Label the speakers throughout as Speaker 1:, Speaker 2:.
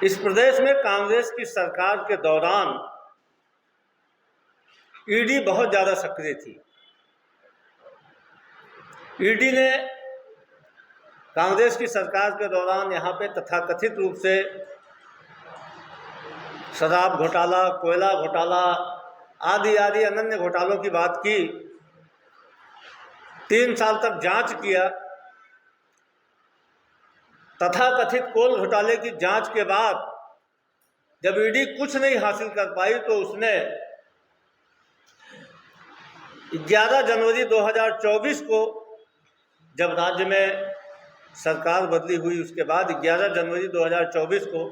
Speaker 1: इस प्रदेश में कांग्रेस की सरकार के दौरान ईडी बहुत ज़्यादा सक्रिय थी। ईडी ने कांग्रेस की सरकार के दौरान यहाँ पे तथाकथित रूप से शराब घोटाला, कोयला घोटाला आदि आदि अनन्य घोटालों की बात की। 3 साल तक जांच किया। तथाकथित कोल घोटाले की जांच के बाद जब ईडी कुछ नहीं हासिल कर पाई तो उसने 11 जनवरी 2024 को, जब राज्य में सरकार बदली हुई उसके बाद 11 जनवरी 2024 को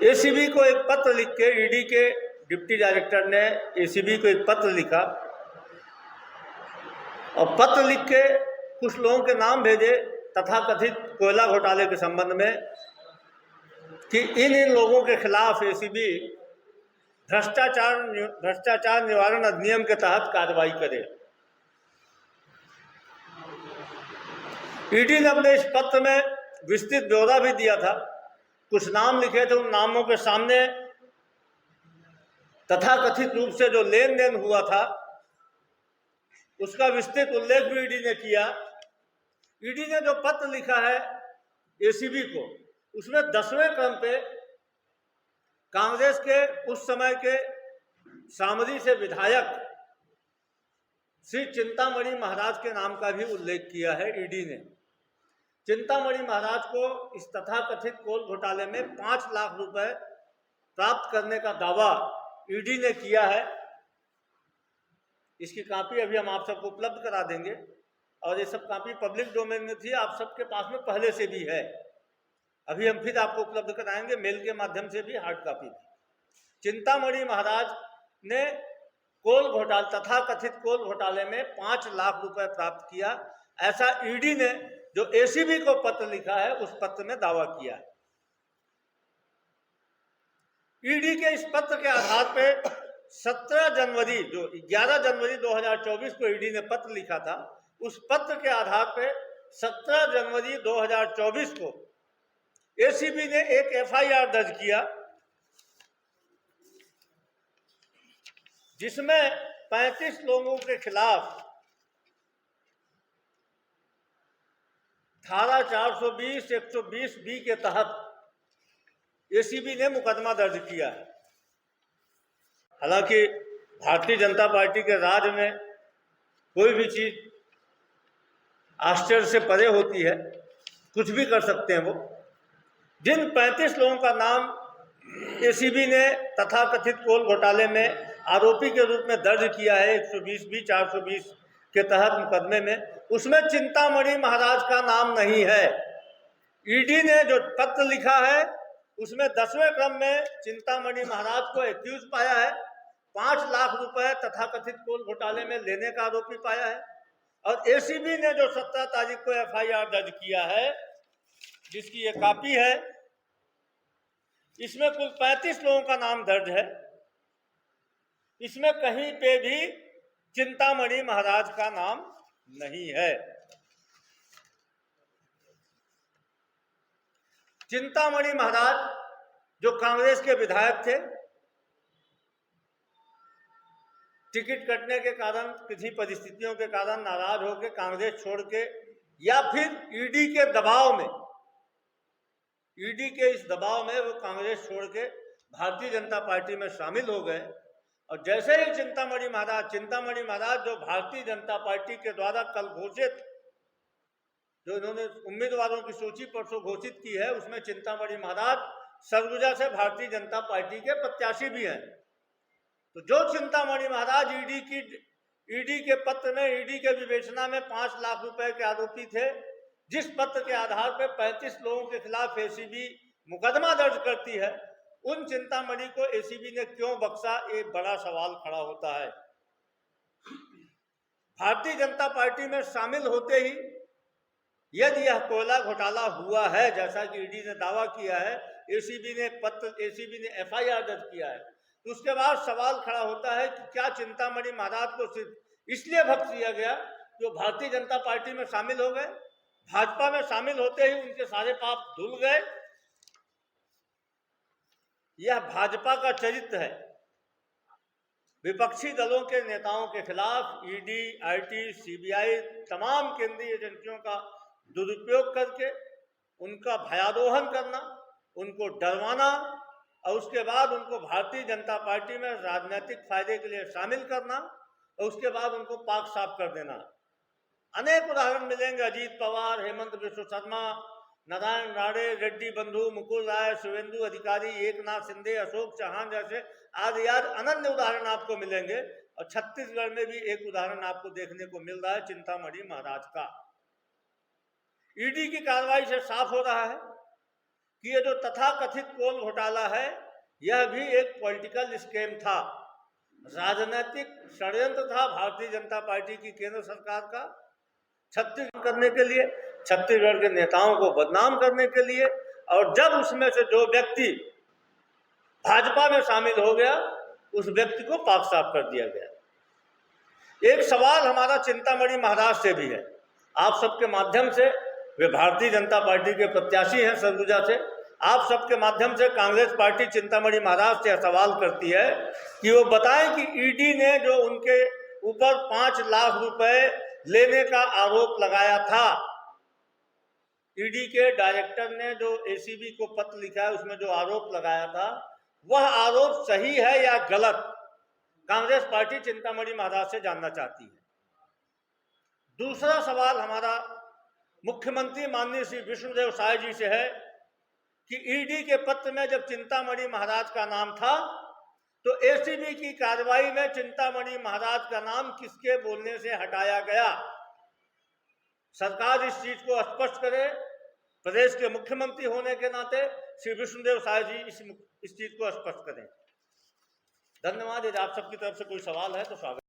Speaker 1: एसीबी को एक पत्र लिख के, ईडी के डिप्टी डायरेक्टर ने एसीबी को एक पत्र लिखा और पत्र लिख के कुछ लोगों के नाम भेजे तथाकथित कोयला घोटाले के संबंध में कि इन लोगों के खिलाफ एसीबी भ्रष्टाचार निवारण अधिनियम के तहत कार्रवाई करे। ईडी ने अपने इस पत्र में विस्तृत ब्यौरा भी दिया था। कुछ नाम लिखे थे, उन नामों के सामने तथाकथित रूप से जो लेन देन हुआ था उसका विस्तृत उल्लेख भी ईडी ने किया। ईडी ने जो पत्र लिखा है एसीबी को, उसमें 10वें क्रम पे कांग्रेस के उस समय के सामरी से विधायक श्री चिंतामणि महाराज के नाम का भी उल्लेख किया है ईडी ने। चिंतामणि महाराज को इस तथाकथित कोल घोटाले में 5 लाख रुपए प्राप्त करने का दावा ईडी ने किया है। इसकी कॉपी अभी हम आप सबको उपलब्ध करा देंगे और ये सब कॉपी पब्लिक डोमेन में थी, आप सबके पास में पहले से भी है। अभी हम फिर आपको उपलब्ध कराएंगे मेल के माध्यम से भी, हार्ड कॉपी भी। चिंतामणि महाराज ने कोल घोटाला, तथाकथित कोल घोटाले में 5 लाख रुपए प्राप्त किया, ऐसा ईडी ने जो एसीबी को पत्र लिखा है उस पत्र में दावा किया है। ईडी के इस पत्र के आधार पे 17 जनवरी, जो 11 जनवरी 2024 को ईडी ने पत्र लिखा था, उस पत्र के आधार पे 17 जनवरी 2024 को एसीबी ने एक एफआईआर दर्ज किया जिसमें 35 लोगों के खिलाफ धारा 420, 120B के तहत एसीबी ने मुकदमा दर्ज किया है। हालांकि भारतीय जनता पार्टी के राज में कोई भी चीज आश्चर्य से परे होती है, कुछ भी कर सकते हैं वो। जिन 35 लोगों का नाम एसीबी ने तथाकथित कोल घोटाले में आरोपी के रूप में दर्ज किया है 120B 420 के तहत मुकदमे में, उसमें चिंतामणि महाराज का नाम नहीं है। ईडी ने जो पत्र लिखा है उसमें 10वें क्रम में चिंतामणि महाराज को एक्यूज पाया है, 5 लाख रुपए तथाकथित कोल घोटाले में लेने का आरोपी पाया है। और एसीबी ने जो 17 तारीख को एफआईआर दर्ज किया है, जिसकी ये कॉपी है, इसमें कुल 35 लोगों का नाम दर्ज है। इसमें कहीं पे भी चिंतामणि महाराज का नाम नहीं है। चिंतामणि महाराज जो कांग्रेस के विधायक थे, टिकट कटने के कारण, किसी परिस्थितियों के कारण नाराज होकर कांग्रेस छोड़ के या फिर ईडी के दबाव में, ईडी के इस दबाव में वो कांग्रेस छोड़ के भारतीय जनता पार्टी में शामिल हो गए। और जैसे ही चिंतामणि महाराज जो भारतीय जनता पार्टी के द्वारा कल घोषित, जो इन्होंने उम्मीदवारों की सूची परसों घोषित की है, उसमें चिंतामणि महाराज सरगुजा से भारतीय जनता पार्टी के प्रत्याशी भी हैं। तो जो चिंतामणि महाराज ईडी के पत्र में, ईडी के विवेचना में 5 लाख रुपए के आरोपी थे, जिस पत्र के आधार पर 35 लोगों के खिलाफ एसीबी मुकदमा दर्ज करती है, उन चिंतामणि को एसीबी ने क्यों बख्शा, एक बड़ा सवाल खड़ा होता है। भारतीय जनता पार्टी में शामिल होते ही यदि यह कोयला घोटाला हुआ है जैसा कि ईडी ने दावा किया है, एसीबी ने एफआईआर दर्ज किया है, तो उसके बाद सवाल खड़ा होता है कि क्या चिंतामणि महाराज को सिर्फ इसलिए बख्श दिया गया कि वो भारतीय जनता पार्टी में शामिल हो गए, भाजपा में शामिल होते ही उनके सारे पाप धुल गए, यह भाजपा का चरित्र है। विपक्षी दलों के नेताओं के खिलाफ ईडी, आईटी, सीबीआई तमाम केंद्रीय एजेंसियों का दुरुपयोग करके उनका भयादोहन करना, उनको डरवाना और उसके बाद उनको भारतीय जनता पार्टी में राजनीतिक फायदे के लिए शामिल करना और उसके बाद उनको पाक साफ कर देना। अनेक उदाहरण मिलेंगे। अजीत पवार, हेमंत बिश्व शर्मा, नारायण राणे, रेड्डी बंधु, मुकुल राय, शुवेंदु अधिकारी, एकनाथ शिंदे, अशोक चौहान जैसे आदि अनन्य उदाहरण आपको मिलेंगे। और छत्तीसगढ़ में भी एक उदाहरण आपको देखने को मिल रहा है चिंतामणि महाराज का। ईडी की कार्रवाई से साफ हो रहा है कि ये जो तथाकथित कोल घोटाला है यह भी एक पॉलिटिकल स्कैम था, राजनीतिक षड्यंत्र था भारतीय जनता पार्टी की केंद्र सरकार का छत्तीसगढ़ करने के लिए, छत्तीसगढ़ के नेताओं को बदनाम करने के लिए। और जब उसमें से जो व्यक्ति भाजपा में शामिल हो गया उस व्यक्ति को पाक साफ कर दिया गया। एक सवाल हमारा चिंतामणि महाराज से भी है, आप सबके माध्यम से, वे भारतीय जनता पार्टी के प्रत्याशी हैं सरगुजा से, आप सबके माध्यम से कांग्रेस पार्टी चिंतामणि महाराज से सवाल करती है कि वो बताएं कि ईडी ने जो उनके ऊपर 5 लाख रुपए लेने का आरोप लगाया था, ईडी के डायरेक्टर ने जो एसीबी को पत्र लिखा है उसमें जो आरोप लगाया था वह आरोप सही है या गलत, कांग्रेस पार्टी चिंतामणि महाराज से जानना चाहती है। दूसरा सवाल हमारा मुख्यमंत्री माननीय श्री विष्णुदेव साय जी से है कि ईडी के पत्र में जब चिंतामणि महाराज का नाम था तो एसीबी की कार्रवाई में चिंतामणि महाराज का नाम किसके बोलने से हटाया गया? सरकार इस चीज को स्पष्ट करे। प्रदेश के मुख्यमंत्री होने के नाते श्री विष्णुदेव साय जी इस चीज को स्पष्ट करें। धन्यवाद। यदि आप सबकी तरफ से कोई सवाल है तो स्वागत।